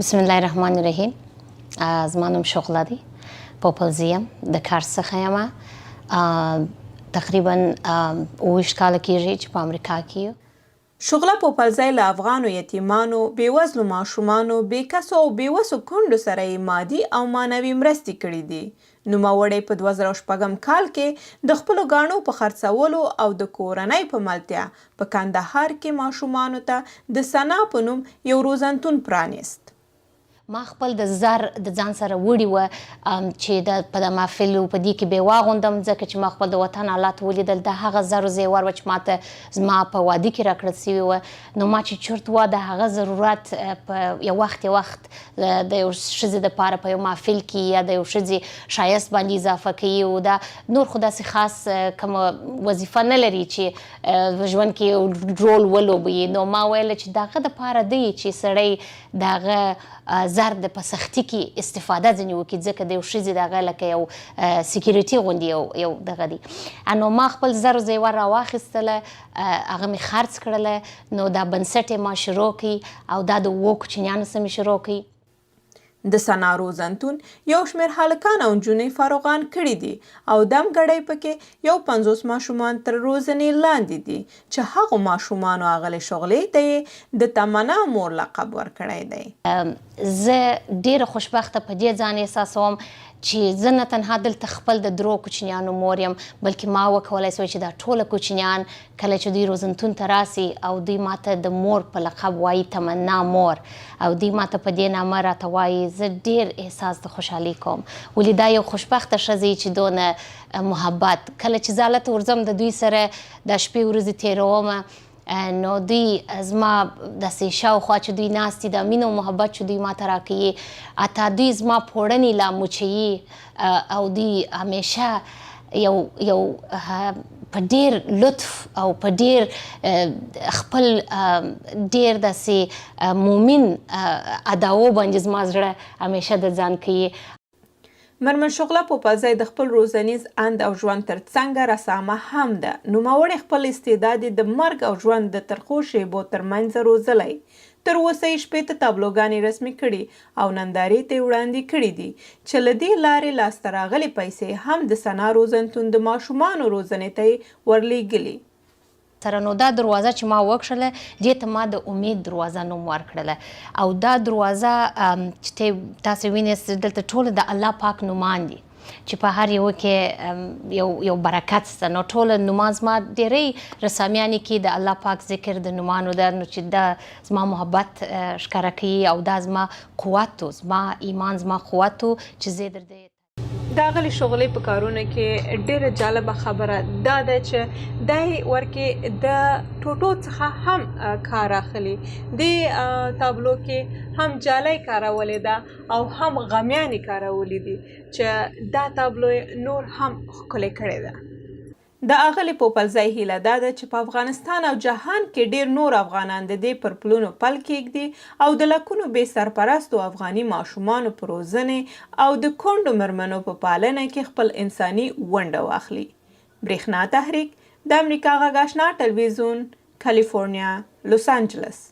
بسم الله الرحمن الرحیم. زما نوم شغله دی. پوپلزی یم. د کار څخه یم. تقریبا 28 کاله کېږي چې په امریکا کې یو. شغله پوپلزی له افغانو یتیمانو، بېوزلو ماشومانو، بېکسو او بېوسو کونډو سره یې مادي او معنوي مرستې کړي دي. نوموړی په 2006 کال کې د خپلو ګاڼو په خرڅولو او د کورنۍ په ملتیا په کندهار کې ماشومانو ته د ثنا په نوم یو روزنتون پرانیست. ما خپل د زر د ځان سره وړي وه چې په د محفلو په دې کې به واغوندم، ځکه چې ما خپل د وطن حالات ولیدل. د هغه زرو زیور وه چې ماته زما په واده کې راکړل سوي وه. نو ما چې چورت وه د هغه ضرورت په یو وخت د یو ښځې دپاره په یو محفل کې یا د یو ښځې ښایست باندې اضافه کوي، او دا نور خو داسې خاص کومه وظیفه نه لري چې په ژوند کې یو رول ولوبوي. نو ما ویله چې د هغه دپاره دی چې سړی د هغه زر د په سختي کې استفاده ځینې وکړي، ځکه د یو ښځې د هغه لکه یو سیکیورټي غوندې یو دغه دی. نو ما خپل زر و زیور راواخیستله، هغه مې خرڅ کړله. نو دا بنسټ یې ما شروع کړي او دا د 7 کوچنیانو سره مې شروع کړي. د ثنا روزنتون یو شمېر هلکان او نجونې فارغان کړي دي او دم ګړی پکې یو 50 ماشومان تر روزنې لاندې دي چې هغو ماشومانو اغلې شغلې ته یې د تمنا مور لقب ورکړی دی. زه ډېره خوشبخته په دې ځان احساسوم چې زه نه تنها دلته خپل د درو کوچنیانو مور یم، بلکې ما وکولی سوی چې دا ټوله کوچنیان کله چې دوی روزنتون ته راسي او دوی ماته د مور په لقب وایي تمنا مور، او دوی ماته په دې نامه راته وایي، زه ډېر احساس د خوشحالي کوم. ولې دا یو خوشبخته ښځه چې دونه محبت، کله چې زه هلته ورځم د دوی سره دا شپې ورځې تېرومه، نو دوی زما داسې شاوخوا چې دوی ناست دي، دا مینه او محبت چې دوی ماته راکوي، حتی دوی زما پوړنې لا مچوي او دوی همیشه یو په ډېر لطف او په ډېر خپل ډېر داسې مومن اداو باندې زما زړه همیشه د ځان کوي. مرمن شغله پوپلزی د خپل روزنیز اند او ژوند ترڅنګ رسامه هم ده. نوموړې خپل استعداد د مرګ او ژوند د ترخو شیبو ترمنځ روزلی. تر اوسه یې 15 تابلوګانې رسمي کړي او نندارې ته یې وړاندې کړي دي چې له دې لارې لاسته راغلې پیسې هم د ثنا روزنتون د ماشومانو روزنې ته یې ورلیږلي. نو دا دروازه چې ما وکښله دې ته ما د امید دروازه نوم ورکړله، او دا دروازه چې تاسو وینئ دلته ټوله د الله پاک نومان دي چې په هر یو کې یو برکت شته. نو ټوله نومان زما ډېری رسامیانې کې د الله پاک ذکر د نومانو ده، نو چې دا زما محبت ښکاره کوي او دا زما قوت و، زما ایمان زما قوت و چې زه در دې. د اغلې شغلې په کارونه کې ډېره جالبه خبره دا ده چې دی ورکې د ټوټو څخه هم کار اخلي. د تابلو کې هم جالۍ کارولی ده او هم غمیانې کارولي دي چې دا تابلو نور هم ښکلی کړې ده. د اغلې پوپلزی هیله دا ده چې په افغانستان او جهان کې ډېر نور افغانان د دې پر پلونو پل کېږدي او د لکونو بې سرپرستو افغاني ماشومانو په روزنې او د کونډو مېرمنو په پالنه کې خپل انساني ونډه واخلي. برېښنا تحریک، د امریکا غږ آشنا ټلویزیون، کالیفورنیا، لوس انجلس.